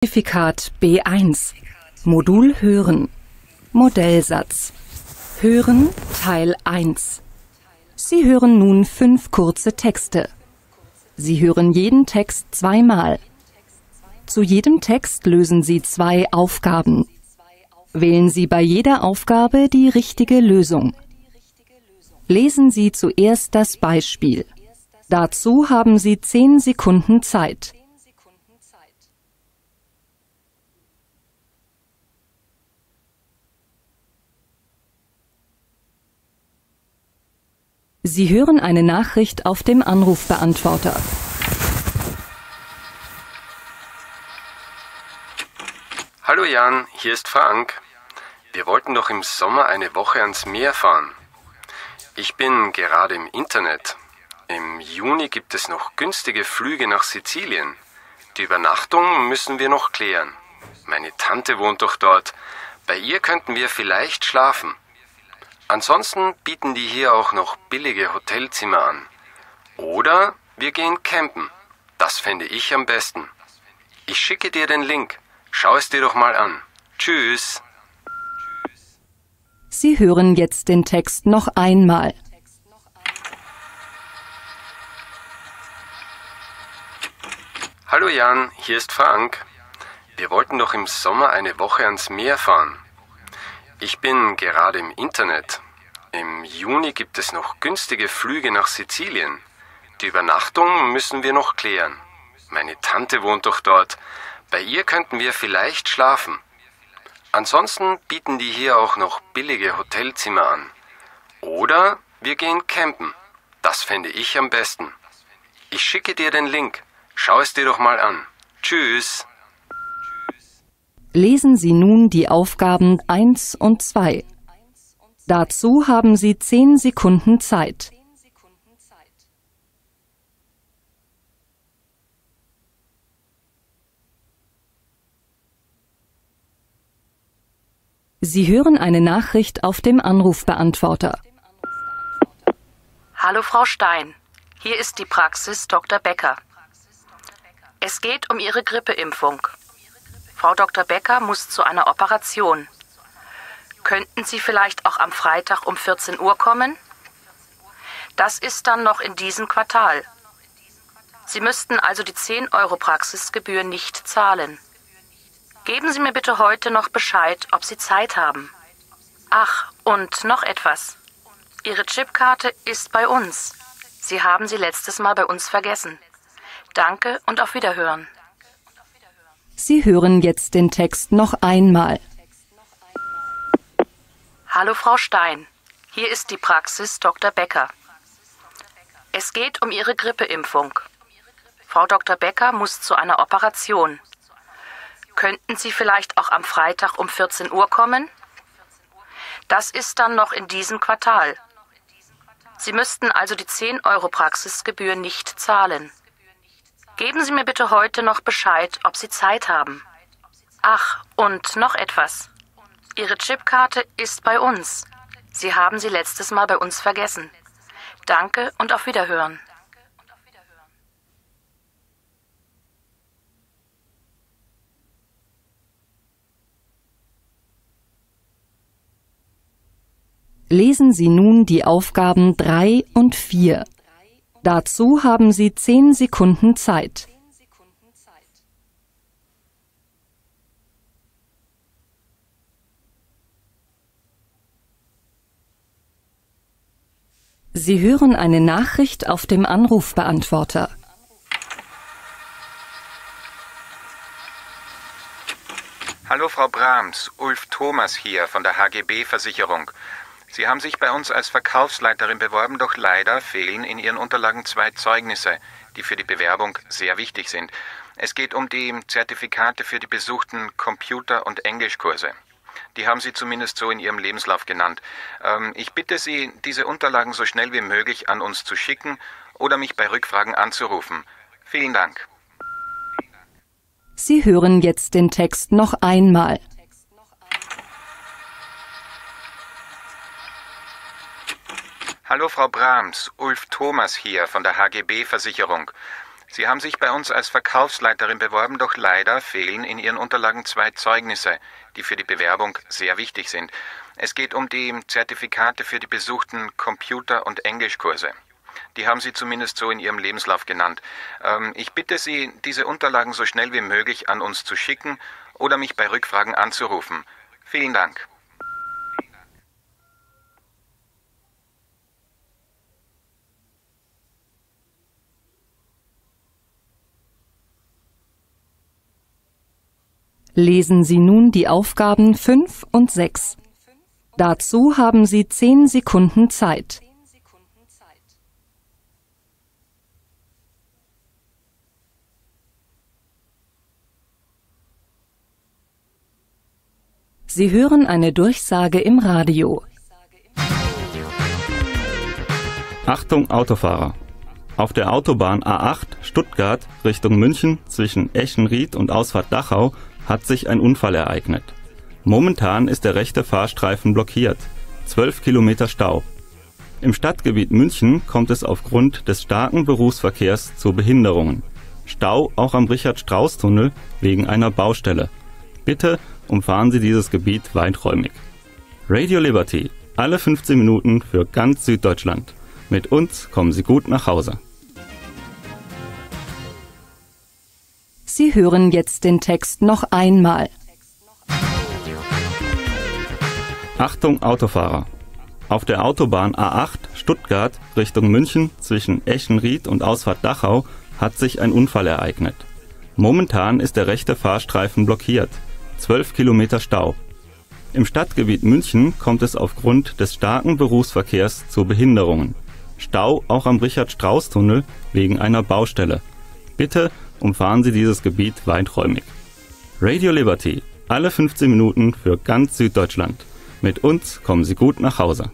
Zertifikat B1 Modul Hören Modellsatz Hören Teil 1. Sie hören nun 5 kurze Texte. Sie hören jeden Text zweimal. Zu jedem Text lösen Sie 2 Aufgaben. Wählen Sie bei jeder Aufgabe die richtige Lösung. Lesen Sie zuerst das Beispiel. Dazu haben Sie 10 Sekunden Zeit. Sie hören eine Nachricht auf dem Anrufbeantworter. Hallo Jan, hier ist Frank. Wir wollten doch im Sommer eine Woche ans Meer fahren. Ich bin gerade im Internet. Im Juni gibt es noch günstige Flüge nach Sizilien. Die Übernachtung müssen wir noch klären. Meine Tante wohnt doch dort. Bei ihr könnten wir vielleicht schlafen. Ansonsten bieten die hier auch noch billige Hotelzimmer an. Oder wir gehen campen. Das fände ich am besten. Ich schicke dir den Link. Schau es dir doch mal an. Tschüss. Sie hören jetzt den Text noch einmal. Hallo Jan, hier ist Frank. Wir wollten doch im Sommer eine Woche ans Meer fahren. Ich bin gerade im Internet. Im Juni gibt es noch günstige Flüge nach Sizilien. Die Übernachtung müssen wir noch klären. Meine Tante wohnt doch dort. Bei ihr könnten wir vielleicht schlafen. Ansonsten bieten die hier auch noch billige Hotelzimmer an. Oder wir gehen campen. Das fände ich am besten. Ich schicke dir den Link. Schau es dir doch mal an. Tschüss. Lesen Sie nun die Aufgaben 1 und 2. Dazu haben Sie 10 Sekunden Zeit. Sie hören eine Nachricht auf dem Anrufbeantworter. Hallo Frau Stein, hier ist die Praxis Dr. Becker. Es geht um Ihre Grippeimpfung. Frau Dr. Becker muss zu einer Operation. Könnten Sie vielleicht auch am Freitag um 14 Uhr kommen? Das ist dann noch in diesem Quartal. Sie müssten also die 10 € Praxisgebühr nicht zahlen. Geben Sie mir bitte heute noch Bescheid, ob Sie Zeit haben. Ach, und noch etwas. Ihre Chipkarte ist bei uns. Sie haben sie letztes Mal bei uns vergessen. Danke und auf Wiederhören. Sie hören jetzt den Text noch einmal. Hallo Frau Stein, hier ist die Praxis Dr. Becker. Es geht um Ihre Grippeimpfung. Frau Dr. Becker muss zu einer Operation. Könnten Sie vielleicht auch am Freitag um 14 Uhr kommen? Das ist dann noch in diesem Quartal. Sie müssten also die 10 € Praxisgebühr nicht zahlen. Geben Sie mir bitte heute noch Bescheid, ob Sie Zeit haben. Ach, und noch etwas. Ihre Chipkarte ist bei uns. Sie haben sie letztes Mal bei uns vergessen. Danke und auf Wiederhören. Lesen Sie nun die Aufgaben 3 und 4. Dazu haben Sie 10 Sekunden Zeit. Sie hören eine Nachricht auf dem Anrufbeantworter. Hallo Frau Brahms, Ulf Thomas hier von der HGB-Versicherung. Sie haben sich bei uns als Verkaufsleiterin beworben, doch leider fehlen in Ihren Unterlagen 2 Zeugnisse, die für die Bewerbung sehr wichtig sind. Es geht um die Zertifikate für die besuchten Computer- und Englischkurse. Die haben Sie zumindest so in Ihrem Lebenslauf genannt. Ich bitte Sie, diese Unterlagen so schnell wie möglich an uns zu schicken oder mich bei Rückfragen anzurufen. Vielen Dank. Sie hören jetzt den Text noch einmal. Hallo Frau Brahms, Ulf Thomas hier von der HGB-Versicherung. Sie haben sich bei uns als Verkaufsleiterin beworben, doch leider fehlen in Ihren Unterlagen 2 Zeugnisse, die für die Bewerbung sehr wichtig sind. Es geht um die Zertifikate für die besuchten Computer- und Englischkurse. Die haben Sie zumindest so in Ihrem Lebenslauf genannt. Ich bitte Sie, diese Unterlagen so schnell wie möglich an uns zu schicken oder mich bei Rückfragen anzurufen. Vielen Dank. Lesen Sie nun die Aufgaben 5 und 6. Dazu haben Sie 10 Sekunden Zeit. Sie hören eine Durchsage im Radio. Achtung Autofahrer! Auf der Autobahn A8 Stuttgart Richtung München zwischen Eschenried und Ausfahrt Dachau hat sich ein Unfall ereignet. Momentan ist der rechte Fahrstreifen blockiert. 12 Kilometer Stau. Im Stadtgebiet München kommt es aufgrund des starken Berufsverkehrs zu Behinderungen. Stau auch am Richard-Strauß-Tunnel wegen einer Baustelle. Bitte umfahren Sie dieses Gebiet weiträumig. Radio Liberty, alle 15 Minuten für ganz Süddeutschland. Mit uns kommen Sie gut nach Hause. Sie hören jetzt den Text noch einmal. Achtung Autofahrer! Auf der Autobahn A8 Stuttgart Richtung München zwischen Eschenried und Ausfahrt Dachau hat sich ein Unfall ereignet. Momentan ist der rechte Fahrstreifen blockiert. 12 Kilometer Stau. Im Stadtgebiet München kommt es aufgrund des starken Berufsverkehrs zu Behinderungen. Stau auch am Richard-Strauß-Tunnel wegen einer Baustelle. Bitte umfahren Sie dieses Gebiet weiträumig. Radio Liberty, alle 15 Minuten für ganz Süddeutschland. Mit uns kommen Sie gut nach Hause.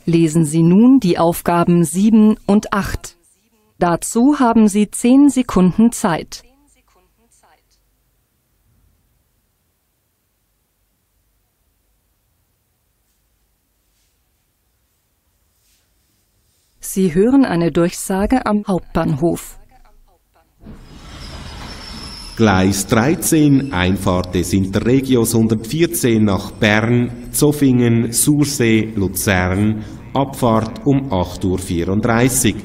Lesen Sie nun die Aufgaben 7 und 8. Dazu haben Sie 10 Sekunden Zeit. Sie hören eine Durchsage am Hauptbahnhof. Gleis 13, Einfahrt des Interregios 114 nach Bern, Zofingen, Sursee, Luzern, Abfahrt um 8:34 Uhr.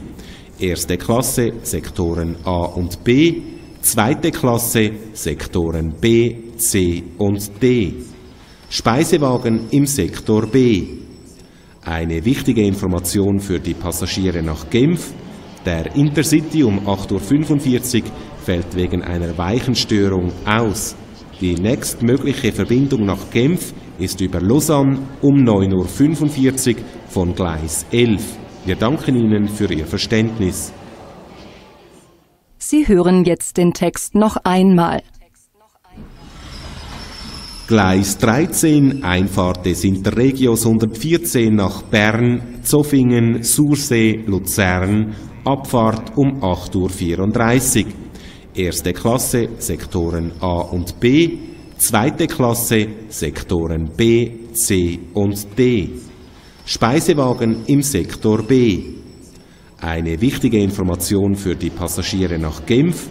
Erste Klasse, Sektoren A und B, zweite Klasse, Sektoren B, C und D. Speisewagen im Sektor B. Eine wichtige Information für die Passagiere nach Genf: Der Intercity um 8:45 Uhr fällt wegen einer Weichenstörung aus. Die nächstmögliche Verbindung nach Genf ist über Lausanne um 9:45 Uhr von Gleis 11. Wir danken Ihnen für Ihr Verständnis. Sie hören jetzt den Text noch einmal. Gleis 13, Einfahrt des Interregios 114 nach Bern, Zofingen, Sursee, Luzern, Abfahrt um 8:34 Uhr. Erste Klasse, Sektoren A und B, zweite Klasse, Sektoren B, C und D. Speisewagen im Sektor B. Eine wichtige Information für die Passagiere nach Genf: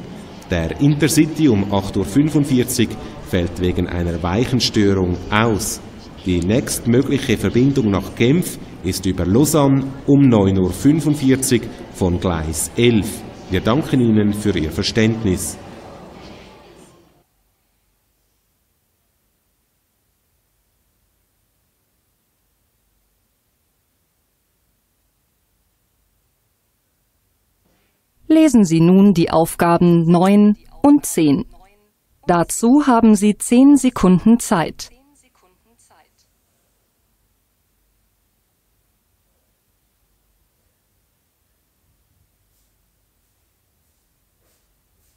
Der Intercity um 8:45 Uhr fällt wegen einer Weichenstörung aus. Die nächstmögliche Verbindung nach Genf ist über Lausanne um 9:45 Uhr von Gleis 11. Wir danken Ihnen für Ihr Verständnis. Lesen Sie nun die Aufgaben 9 und 10. Dazu haben Sie 10 Sekunden Zeit.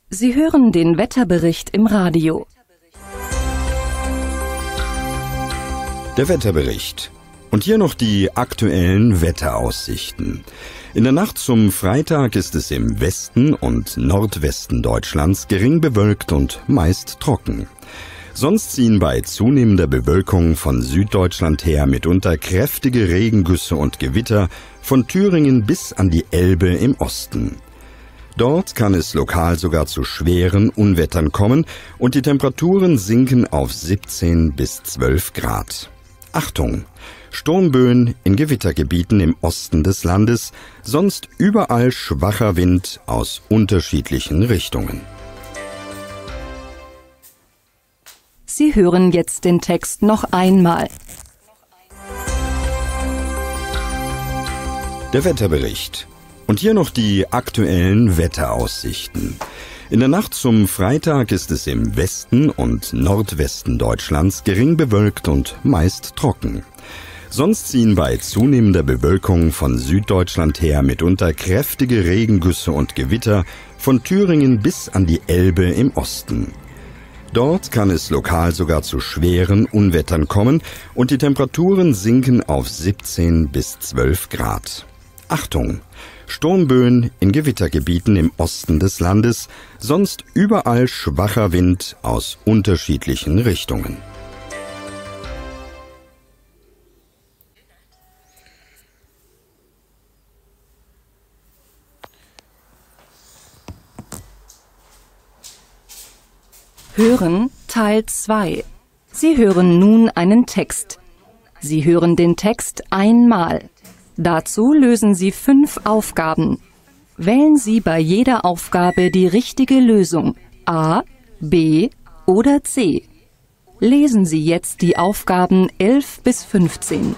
Sie hören den Wetterbericht im Radio. Der Wetterbericht. Und hier noch die aktuellen Wetteraussichten. In der Nacht zum Freitag ist es im Westen und Nordwesten Deutschlands gering bewölkt und meist trocken. Sonst ziehen bei zunehmender Bewölkung von Süddeutschland her mitunter kräftige Regengüsse und Gewitter von Thüringen bis an die Elbe im Osten. Dort kann es lokal sogar zu schweren Unwettern kommen und die Temperaturen sinken auf 17 bis 12 Grad. Achtung! Sturmböen in Gewittergebieten im Osten des Landes, sonst überall schwacher Wind aus unterschiedlichen Richtungen. Sie hören jetzt den Text noch einmal. Der Wetterbericht. Und hier noch die aktuellen Wetteraussichten. In der Nacht zum Freitag ist es im Westen und Nordwesten Deutschlands gering bewölkt und meist trocken. Sonst ziehen bei zunehmender Bewölkung von Süddeutschland her mitunter kräftige Regengüsse und Gewitter von Thüringen bis an die Elbe im Osten. Dort kann es lokal sogar zu schweren Unwettern kommen und die Temperaturen sinken auf 17 bis 12 Grad. Achtung! Sturmböen in Gewittergebieten im Osten des Landes, sonst überall schwacher Wind aus unterschiedlichen Richtungen. Hören Teil 2. Sie hören nun einen Text. Sie hören den Text einmal. Dazu lösen Sie 5 Aufgaben. Wählen Sie bei jeder Aufgabe die richtige Lösung A, B oder C. Lesen Sie jetzt die Aufgaben 11 bis 15.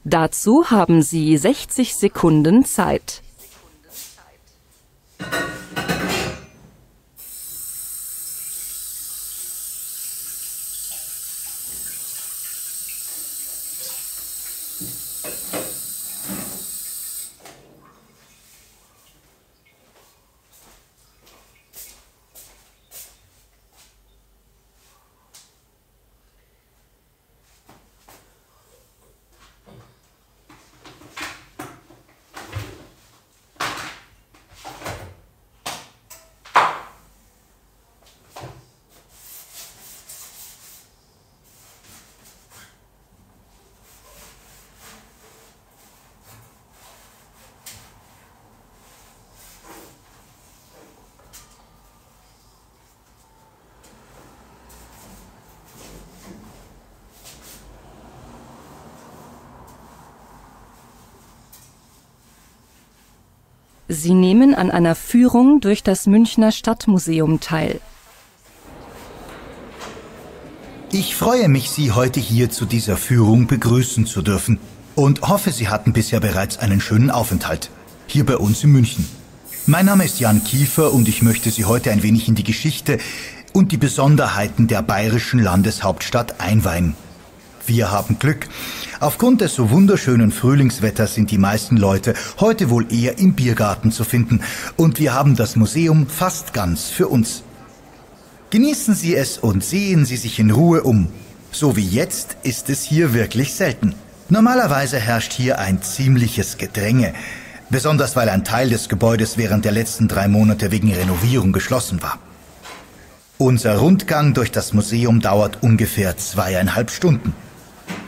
Dazu haben Sie 60 Sekunden Zeit. Sie nehmen an einer Führung durch das Münchner Stadtmuseum teil. Ich freue mich, Sie heute hier zu dieser Führung begrüßen zu dürfen und hoffe, Sie hatten bisher bereits einen schönen Aufenthalt, hier bei uns in München. Mein Name ist Jan Kiefer und ich möchte Sie heute ein wenig in die Geschichte und die Besonderheiten der bayerischen Landeshauptstadt einweihen. Wir haben Glück. Aufgrund des so wunderschönen Frühlingswetters sind die meisten Leute heute wohl eher im Biergarten zu finden und wir haben das Museum fast ganz für uns. Genießen Sie es und sehen Sie sich in Ruhe um. So wie jetzt ist es hier wirklich selten. Normalerweise herrscht hier ein ziemliches Gedränge, besonders weil ein Teil des Gebäudes während der letzten 3 Monate wegen Renovierung geschlossen war. Unser Rundgang durch das Museum dauert ungefähr 2,5 Stunden.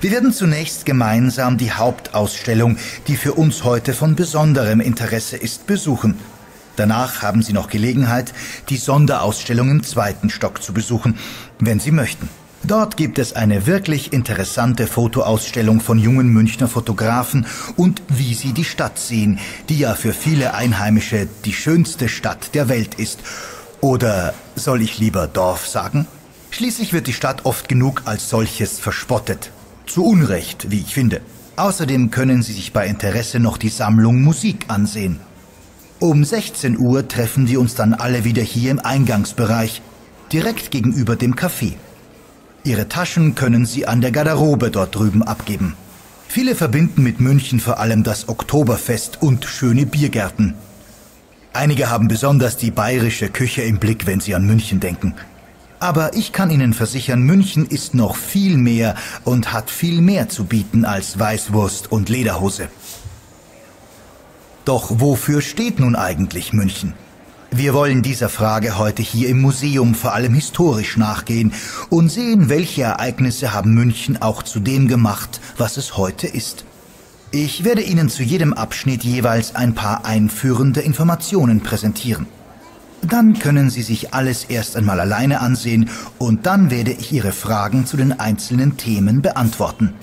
Wir werden zunächst gemeinsam die Hauptausstellung, die für uns heute von besonderem Interesse ist, besuchen. Danach haben Sie noch Gelegenheit, die Sonderausstellung im 2. Stock zu besuchen, wenn Sie möchten. Dort gibt es eine wirklich interessante Fotoausstellung von jungen Münchner Fotografen und wie sie die Stadt sehen, die ja für viele Einheimische die schönste Stadt der Welt ist. Oder soll ich lieber Dorf sagen? Schließlich wird die Stadt oft genug als solches verspottet. Zu Unrecht, wie ich finde. Außerdem können Sie sich bei Interesse noch die Sammlung Musik ansehen. Um 16 Uhr treffen wir uns dann alle wieder hier im Eingangsbereich, direkt gegenüber dem Café. Ihre Taschen können Sie an der Garderobe dort drüben abgeben. Viele verbinden mit München vor allem das Oktoberfest und schöne Biergärten. Einige haben besonders die bayerische Küche im Blick, wenn sie an München denken. Aber ich kann Ihnen versichern, München ist noch viel mehr und hat viel mehr zu bieten als Weißwurst und Lederhose. Doch wofür steht nun eigentlich München? Wir wollen dieser Frage heute hier im Museum vor allem historisch nachgehen und sehen, welche Ereignisse haben München auch zu dem gemacht, was es heute ist. Ich werde Ihnen zu jedem Abschnitt jeweils ein paar einführende Informationen präsentieren. Dann können Sie sich alles erst einmal alleine ansehen und dann werde ich Ihre Fragen zu den einzelnen Themen beantworten.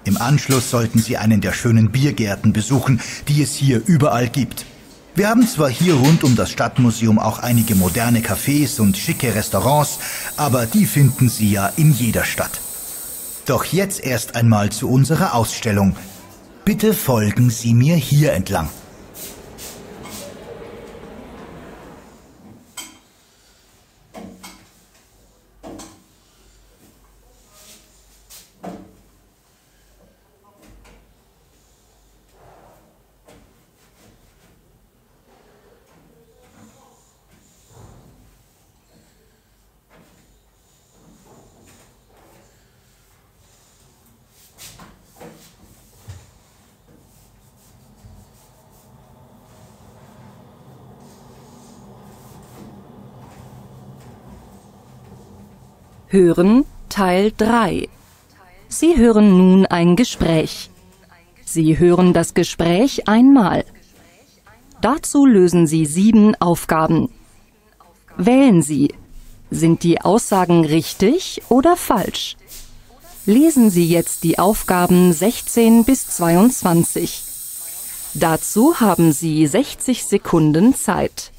Im Anschluss sollten Sie einen der schönen Biergärten besuchen, die es hier überall gibt. Wir haben zwar hier rund um das Stadtmuseum auch einige moderne Cafés und schicke Restaurants, aber die finden Sie ja in jeder Stadt. Doch jetzt erst einmal zu unserer Ausstellung. Bitte folgen Sie mir hier entlang. Hören Teil 3. Sie hören nun ein Gespräch. Sie hören das Gespräch einmal. Dazu lösen Sie 7 Aufgaben. Wählen Sie. Sind die Aussagen richtig oder falsch? Lesen Sie jetzt die Aufgaben 16 bis 22. Dazu haben Sie 60 Sekunden Zeit.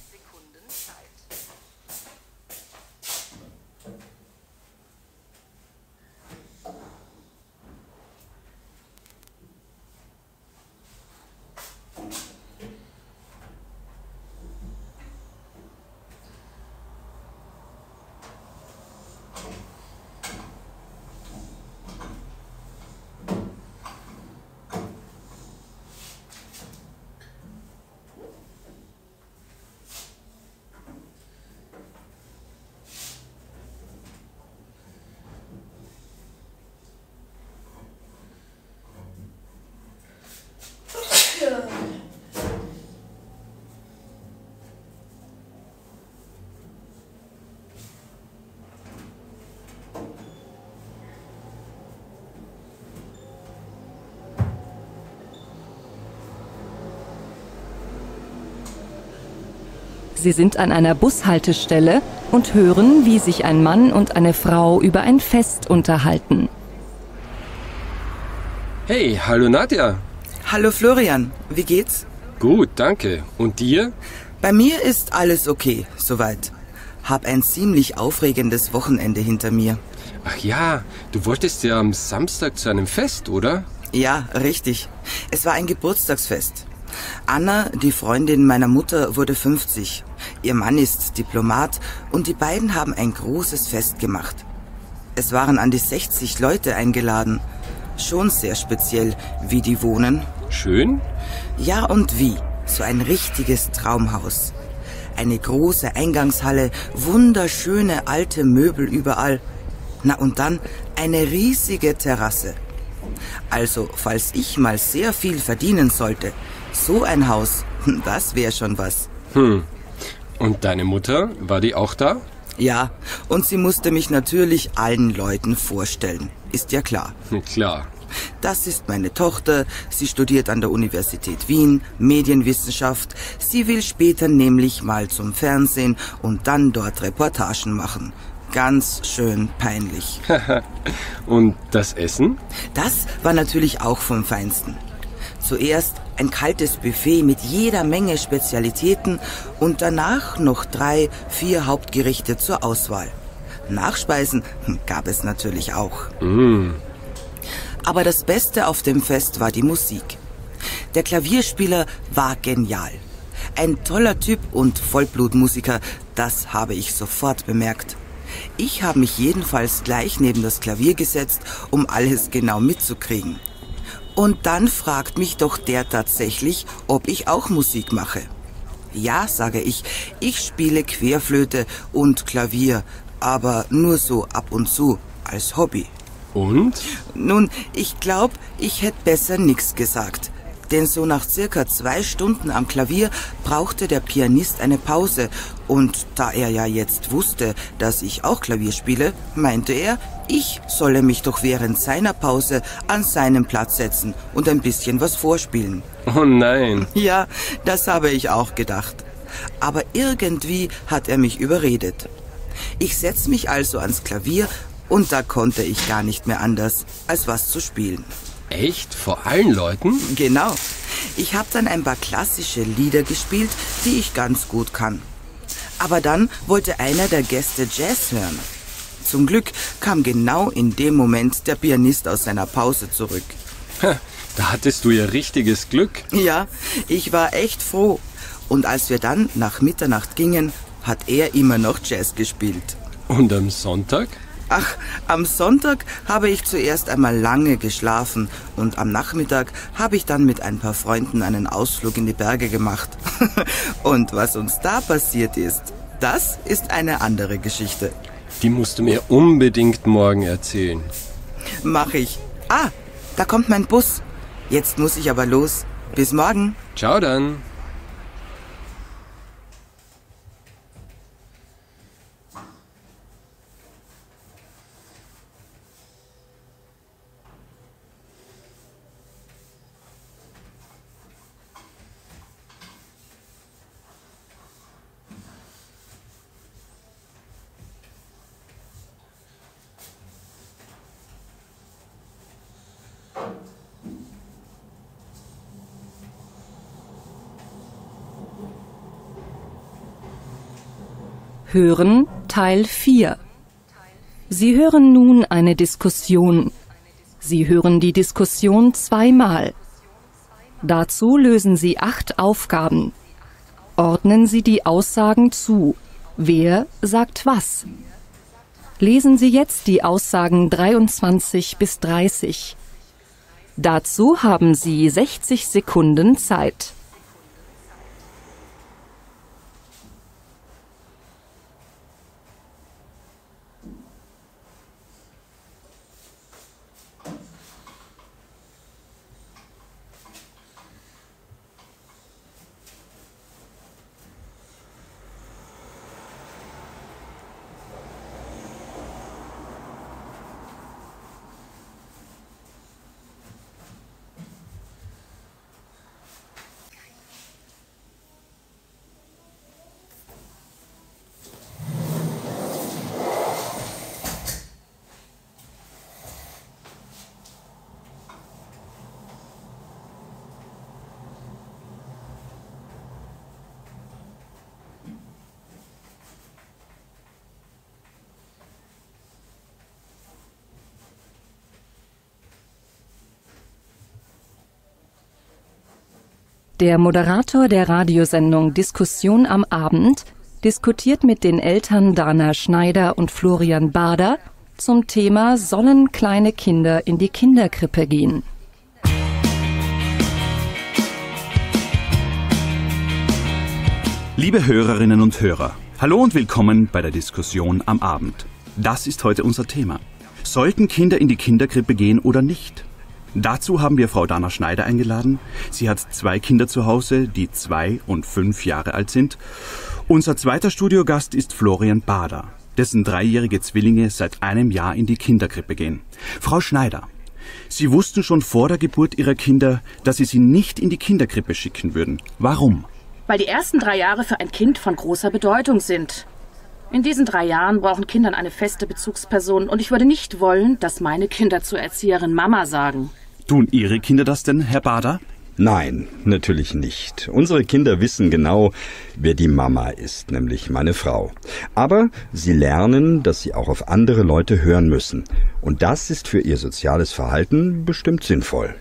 Sie sind an einer Bushaltestelle und hören, wie sich ein Mann und eine Frau über ein Fest unterhalten. Hey, hallo Nadja. Hallo Florian, wie geht's? Gut, danke. Und dir? Bei mir ist alles okay, soweit. Hab ein ziemlich aufregendes Wochenende hinter mir. Ach ja, du wolltest ja am Samstag zu einem Fest, oder? Ja, richtig. Es war ein Geburtstagsfest. Anna, die Freundin meiner Mutter, wurde 50. Ihr Mann ist Diplomat und die beiden haben ein großes Fest gemacht. Es waren an die 60 Leute eingeladen. Schon sehr speziell, wie die wohnen. Schön? Ja und wie. So ein richtiges Traumhaus. Eine große Eingangshalle, wunderschöne alte Möbel überall. Na und dann eine riesige Terrasse. Also, falls ich mal sehr viel verdienen sollte, so ein Haus, das wäre schon was. Und deine Mutter, war die auch da? Ja, und sie musste mich natürlich allen Leuten vorstellen. Ist ja klar. Klar. Das ist meine Tochter. Sie studiert an der Universität Wien, Medienwissenschaft. Sie will später nämlich mal zum Fernsehen und dann dort Reportagen machen. Ganz schön peinlich. Und das Essen? Das war natürlich auch vom Feinsten. Zuerst ein kaltes Buffet mit jeder Menge Spezialitäten und danach noch 3, 4 Hauptgerichte zur Auswahl. Nachspeisen gab es natürlich auch. Aber das Beste auf dem Fest war die Musik. Der Klavierspieler war genial. Ein toller Typ und Vollblutmusiker, das habe ich sofort bemerkt. Ich habe mich jedenfalls gleich neben das Klavier gesetzt, um alles genau mitzukriegen. Und dann fragt mich doch der tatsächlich, ob ich auch Musik mache. Ja, sage ich, ich spiele Querflöte und Klavier, aber nur so ab und zu, als Hobby. Und? Nun, ich glaube, ich hätte besser nichts gesagt. Denn so nach circa 2 Stunden am Klavier brauchte der Pianist eine Pause. Und da er ja jetzt wusste, dass ich auch Klavier spiele, meinte er, ich solle mich doch während seiner Pause an seinen Platz setzen und ein bisschen was vorspielen. Oh nein. Ja, das habe ich auch gedacht. Aber irgendwie hat er mich überredet. Ich setze mich also ans Klavier und da konnte ich gar nicht mehr anders, als was zu spielen. Echt? Vor allen Leuten? Genau. Ich habe dann ein paar klassische Lieder gespielt, die ich ganz gut kann. Aber dann wollte einer der Gäste Jazz hören. Zum Glück kam genau in dem Moment der Pianist aus seiner Pause zurück. Da hattest du ja richtiges Glück. Ja, ich war echt froh. Und als wir dann nach Mitternacht gingen, hat er immer noch Jazz gespielt. Und am Sonntag? Ach, am Sonntag habe ich zuerst einmal lange geschlafen und am Nachmittag habe ich dann mit ein paar Freunden einen Ausflug in die Berge gemacht. Und was uns da passiert ist, das ist eine andere Geschichte. Die musst du mir unbedingt morgen erzählen. Mach ich. Ah, da kommt mein Bus. Jetzt muss ich aber los. Bis morgen. Ciao dann. Hören Teil 4. Sie hören nun eine Diskussion. Sie hören die Diskussion 2-mal. Dazu lösen Sie 8 Aufgaben. Ordnen Sie die Aussagen zu. Wer sagt was? Lesen Sie jetzt die Aussagen 23 bis 30. Dazu haben Sie 60 Sekunden Zeit. Der Moderator der Radiosendung Diskussion am Abend diskutiert mit den Eltern Dana Schneider und Florian Bader zum Thema Sollen kleine Kinder in die Kinderkrippe gehen? Liebe Hörerinnen und Hörer, hallo und willkommen bei der Diskussion am Abend. Das ist heute unser Thema. Sollten Kinder in die Kinderkrippe gehen oder nicht? Dazu haben wir Frau Dana Schneider eingeladen. Sie hat 2 Kinder zu Hause, die 2 und 5 Jahre alt sind. Unser zweiter Studiogast ist Florian Bader, dessen 3-jährige Zwillinge seit einem Jahr in die Kinderkrippe gehen. Frau Schneider, Sie wussten schon vor der Geburt Ihrer Kinder, dass Sie sie nicht in die Kinderkrippe schicken würden. Warum? Weil die ersten 3 Jahre für ein Kind von großer Bedeutung sind. In diesen 3 Jahren brauchen Kinder eine feste Bezugsperson und ich würde nicht wollen, dass meine Kinder zur Erzieherin Mama sagen. Tun Ihre Kinder das denn, Herr Bader? Nein, natürlich nicht. Unsere Kinder wissen genau, wer die Mama ist, nämlich meine Frau. Aber sie lernen, dass sie auch auf andere Leute hören müssen. Und das ist für ihr soziales Verhalten bestimmt sinnvoll.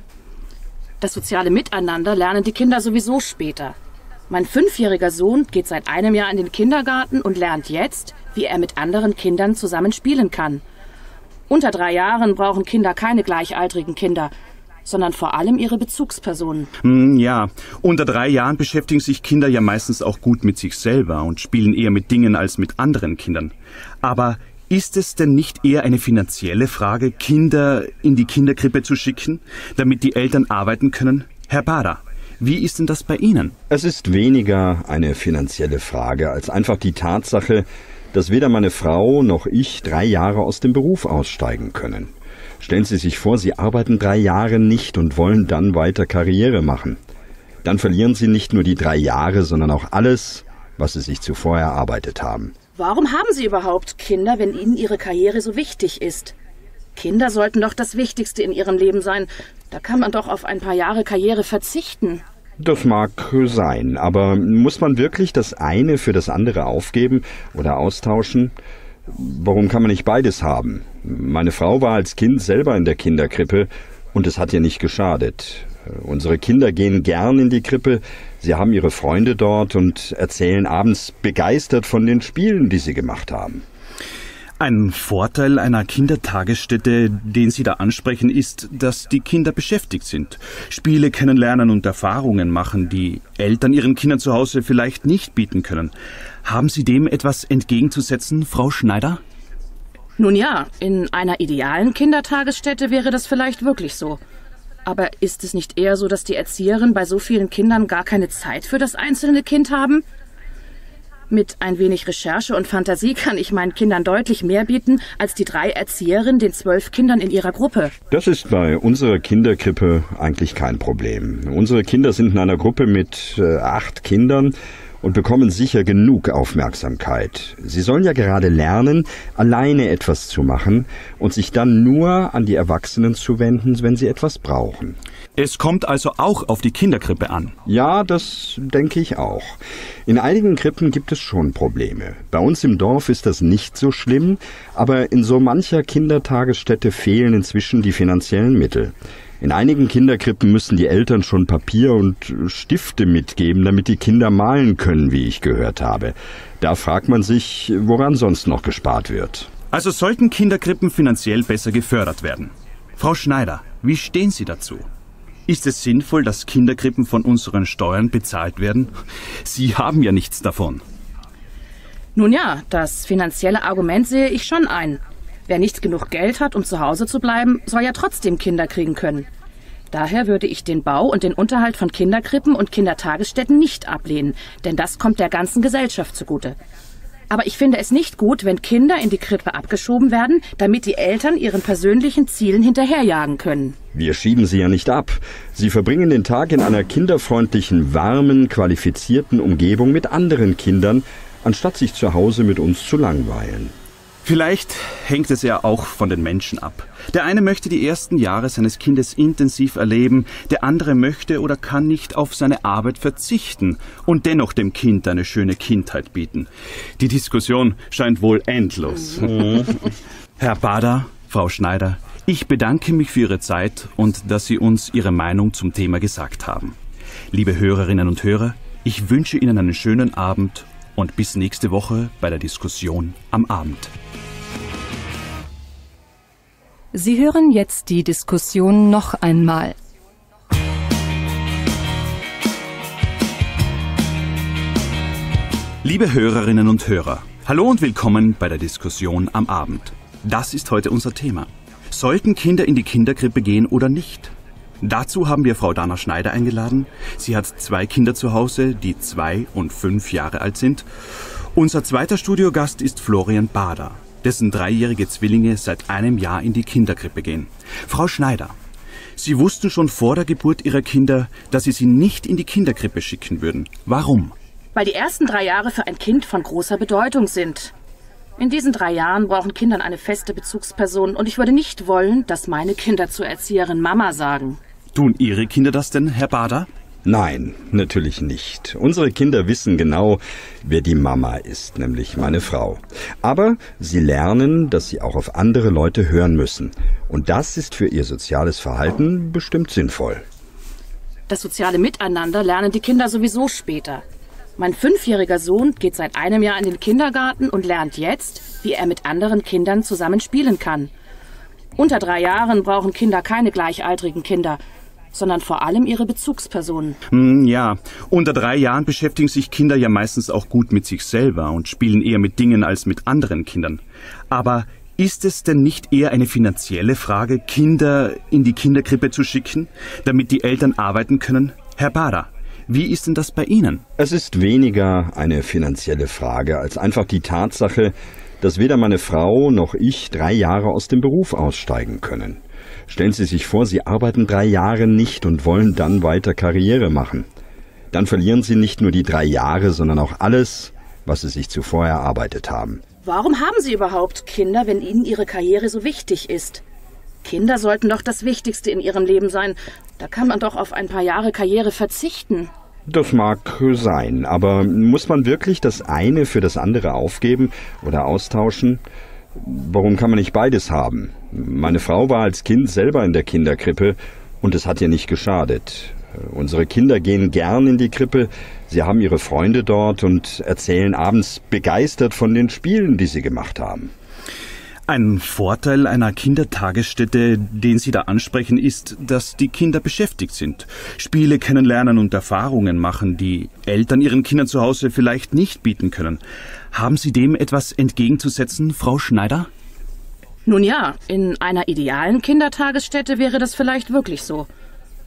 Das soziale Miteinander lernen die Kinder sowieso später. Mein 5-jähriger Sohn geht seit einem Jahr in den Kindergarten und lernt jetzt, wie er mit anderen Kindern zusammen spielen kann. Unter 3 Jahren brauchen Kinder keine gleichaltrigen Kinder, sondern vor allem ihre Bezugspersonen. Ja, unter 3 Jahren beschäftigen sich Kinder ja meistens auch gut mit sich selber und spielen eher mit Dingen als mit anderen Kindern. Aber Ist es denn nicht eher eine finanzielle Frage, Kinder in die Kinderkrippe zu schicken, damit die Eltern arbeiten können? Herr Bader, wie ist denn das bei Ihnen? Es ist weniger eine finanzielle Frage als einfach die Tatsache, dass weder meine Frau noch ich 3 Jahre aus dem Beruf aussteigen können. Stellen Sie sich vor, Sie arbeiten 3 Jahre nicht und wollen dann weiter Karriere machen. Dann verlieren Sie nicht nur die 3 Jahre, sondern auch alles, was Sie sich zuvor erarbeitet haben. Warum haben Sie überhaupt Kinder, wenn Ihnen Ihre Karriere so wichtig ist? Kinder sollten doch das Wichtigste in Ihrem Leben sein. Da kann man doch auf ein paar Jahre Karriere verzichten. Das mag sein, aber muss man wirklich das eine für das andere aufgeben oder austauschen? Warum kann man nicht beides haben? Meine Frau war als Kind selber in der Kinderkrippe und es hat ihr nicht geschadet. Unsere Kinder gehen gern in die Krippe, sie haben ihre Freunde dort und erzählen abends begeistert von den Spielen, die sie gemacht haben. Ein Vorteil einer Kindertagesstätte, den Sie da ansprechen, ist, dass die Kinder beschäftigt sind, Spiele kennenlernen und Erfahrungen machen, die Eltern ihren Kindern zu Hause vielleicht nicht bieten können. Haben Sie dem etwas entgegenzusetzen, Frau Schneider? Nun ja, in einer idealen Kindertagesstätte wäre das vielleicht wirklich so. Aber ist es nicht eher so, dass die Erzieherinnen bei so vielen Kindern gar keine Zeit für das einzelne Kind haben? Mit ein wenig Recherche und Fantasie kann ich meinen Kindern deutlich mehr bieten, als die 3 Erzieherinnen den 12 Kindern in ihrer Gruppe. Das ist bei unserer Kinderkrippe eigentlich kein Problem. Unsere Kinder sind in einer Gruppe mit 8 Kindern und bekommen sicher genug Aufmerksamkeit. Sie sollen ja gerade lernen, alleine etwas zu machen und sich dann nur an die Erwachsenen zu wenden, wenn sie etwas brauchen. Es kommt also auch auf die Kinderkrippe an. Ja, das denke ich auch. In einigen Krippen gibt es schon Probleme. Bei uns im Dorf ist das nicht so schlimm, aber in so mancher Kindertagesstätte fehlen inzwischen die finanziellen Mittel. In einigen Kinderkrippen müssen die Eltern schon Papier und Stifte mitgeben, damit die Kinder malen können, wie ich gehört habe. Da fragt man sich, woran sonst noch gespart wird. Also sollten Kinderkrippen finanziell besser gefördert werden. Frau Schneider, wie stehen Sie dazu? Ist es sinnvoll, dass Kinderkrippen von unseren Steuern bezahlt werden? Sie haben ja nichts davon. Nun ja, das finanzielle Argument sehe ich schon ein. Wer nicht genug Geld hat, um zu Hause zu bleiben, soll ja trotzdem Kinder kriegen können. Daher würde ich den Bau und den Unterhalt von Kinderkrippen und Kindertagesstätten nicht ablehnen, denn das kommt der ganzen Gesellschaft zugute. Aber ich finde es nicht gut, wenn Kinder in die Krippe abgeschoben werden, damit die Eltern ihren persönlichen Zielen hinterherjagen können. Wir schieben sie ja nicht ab. Sie verbringen den Tag in einer kinderfreundlichen, warmen, qualifizierten Umgebung mit anderen Kindern, anstatt sich zu Hause mit uns zu langweilen. Vielleicht hängt es ja auch von den Menschen ab. Der eine möchte die ersten Jahre seines Kindes intensiv erleben, der andere möchte oder kann nicht auf seine Arbeit verzichten und dennoch dem Kind eine schöne Kindheit bieten. Die Diskussion scheint wohl endlos. Herr Bader, Frau Schneider, ich bedanke mich für Ihre Zeit und dass Sie uns Ihre Meinung zum Thema gesagt haben. Liebe Hörerinnen und Hörer, ich wünsche Ihnen einen schönen Abend und bis nächste Woche bei der Diskussion am Abend. Sie hören jetzt die Diskussion noch einmal. Liebe Hörerinnen und Hörer, hallo und willkommen bei der Diskussion am Abend. Das ist heute unser Thema. Sollten Kinder in die Kinderkrippe gehen oder nicht? Dazu haben wir Frau Dana Schneider eingeladen. Sie hat 2 Kinder zu Hause, die 2 und 5 Jahre alt sind. Unser zweiter Studiogast ist Florian Bader, dessen 3-jährige Zwillinge seit einem Jahr in die Kinderkrippe gehen. Frau Schneider, Sie wussten schon vor der Geburt Ihrer Kinder, dass Sie sie nicht in die Kinderkrippe schicken würden. Warum? Weil die ersten 3 Jahre für ein Kind von großer Bedeutung sind. In diesen 3 Jahren brauchen Kinder eine feste Bezugsperson und ich würde nicht wollen, dass meine Kinder zur Erzieherin Mama sagen. Tun Ihre Kinder das denn, Herr Bader? Nein, natürlich nicht. Unsere Kinder wissen genau, wer die Mama ist, nämlich meine Frau. Aber sie lernen, dass sie auch auf andere Leute hören müssen. Und das ist für ihr soziales Verhalten bestimmt sinnvoll. Das soziale Miteinander lernen die Kinder sowieso später. Mein 5-jähriger Sohn geht seit einem Jahr in den Kindergarten und lernt jetzt, wie er mit anderen Kindern zusammen spielen kann. Unter 3 Jahren brauchen Kinder keine gleichaltrigen Kinder. sondern vor allem ihre Bezugspersonen. Ja, unter 3 Jahren beschäftigen sich Kinder ja meistens auch gut mit sich selber und spielen eher mit Dingen als mit anderen Kindern. Aber ist es denn nicht eher eine finanzielle Frage, Kinder in die Kinderkrippe zu schicken, damit die Eltern arbeiten können? Herr Bader, wie ist denn das bei Ihnen? Es ist weniger eine finanzielle Frage als einfach die Tatsache, dass weder meine Frau noch ich 3 Jahre aus dem Beruf aussteigen können. Stellen Sie sich vor, Sie arbeiten 3 Jahre nicht und wollen dann weiter Karriere machen. Dann verlieren Sie nicht nur die 3 Jahre, sondern auch alles, was Sie sich zuvor erarbeitet haben. Warum haben Sie überhaupt Kinder, wenn Ihnen Ihre Karriere so wichtig ist? Kinder sollten doch das Wichtigste in ihrem Leben sein. Da kann man doch auf ein paar Jahre Karriere verzichten. Das mag sein, aber muss man wirklich das eine für das andere aufgeben oder austauschen? Warum kann man nicht beides haben? Meine Frau war als Kind selber in der Kinderkrippe und es hat ihr nicht geschadet. Unsere Kinder gehen gern in die Krippe, sie haben ihre Freunde dort und erzählen abends begeistert von den Spielen, die sie gemacht haben. Ein Vorteil einer Kindertagesstätte, den Sie da ansprechen, ist, dass die Kinder beschäftigt sind, Spiele kennenlernen und Erfahrungen machen, die Eltern ihren Kindern zu Hause vielleicht nicht bieten können. Haben Sie dem etwas entgegenzusetzen, Frau Schneider? Nun ja, in einer idealen Kindertagesstätte wäre das vielleicht wirklich so.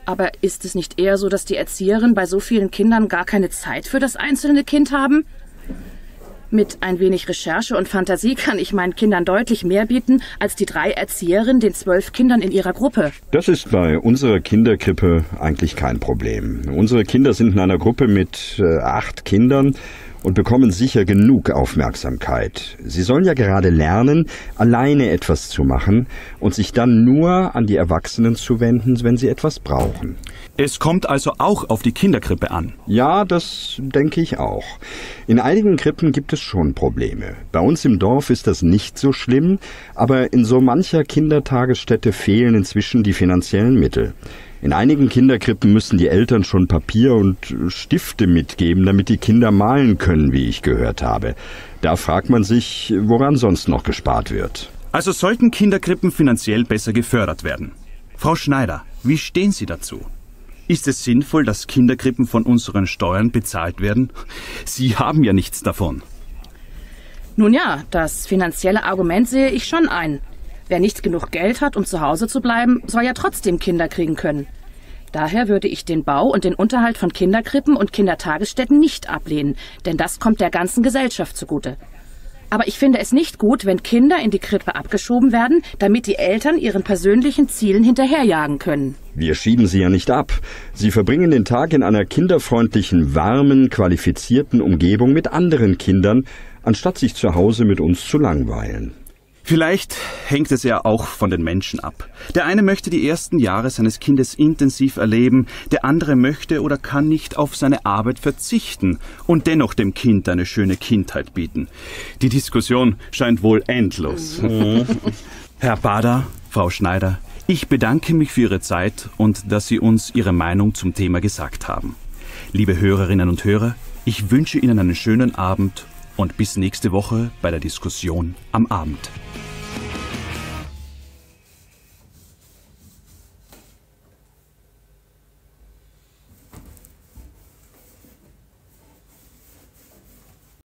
Aber ist es nicht eher so, dass die Erzieherinnen bei so vielen Kindern gar keine Zeit für das einzelne Kind haben? Mit ein wenig Recherche und Fantasie kann ich meinen Kindern deutlich mehr bieten, als die 3 Erzieherinnen den 12 Kindern in ihrer Gruppe. Das ist bei unserer Kinderkrippe eigentlich kein Problem. Unsere Kinder sind in einer Gruppe mit 8 Kindern und bekommen sicher genug Aufmerksamkeit. Sie sollen ja gerade lernen, alleine etwas zu machen und sich dann nur an die Erwachsenen zu wenden, wenn sie etwas brauchen. Es kommt also auch auf die Kinderkrippe an. Ja, das denke ich auch. In einigen Krippen gibt es schon Probleme. Bei uns im Dorf ist das nicht so schlimm, aber in so mancher Kindertagesstätte fehlen inzwischen die finanziellen Mittel. In einigen Kinderkrippen müssen die Eltern schon Papier und Stifte mitgeben, damit die Kinder malen können, wie ich gehört habe. Da fragt man sich, woran sonst noch gespart wird. Also sollten Kinderkrippen finanziell besser gefördert werden. Frau Schneider, wie stehen Sie dazu? Ist es sinnvoll, dass Kinderkrippen von unseren Steuern bezahlt werden? Sie haben ja nichts davon. Nun ja, das finanzielle Argument sehe ich schon ein. Wer nicht genug Geld hat, um zu Hause zu bleiben, soll ja trotzdem Kinder kriegen können. Daher würde ich den Bau und den Unterhalt von Kinderkrippen und Kindertagesstätten nicht ablehnen, denn das kommt der ganzen Gesellschaft zugute. Aber ich finde es nicht gut, wenn Kinder in die Krippe abgeschoben werden, damit die Eltern ihren persönlichen Zielen hinterherjagen können. Wir schieben sie ja nicht ab. Sie verbringen den Tag in einer kinderfreundlichen, warmen, qualifizierten Umgebung mit anderen Kindern, anstatt sich zu Hause mit uns zu langweilen. Vielleicht hängt es ja auch von den Menschen ab. Der eine möchte die ersten Jahre seines Kindes intensiv erleben, der andere möchte oder kann nicht auf seine Arbeit verzichten und dennoch dem Kind eine schöne Kindheit bieten. Die Diskussion scheint wohl endlos. Herr Bader, Frau Schneider, ich bedanke mich für Ihre Zeit und dass Sie uns Ihre Meinung zum Thema gesagt haben. Liebe Hörerinnen und Hörer, ich wünsche Ihnen einen schönen Abend und bis nächste Woche bei der Diskussion am Abend.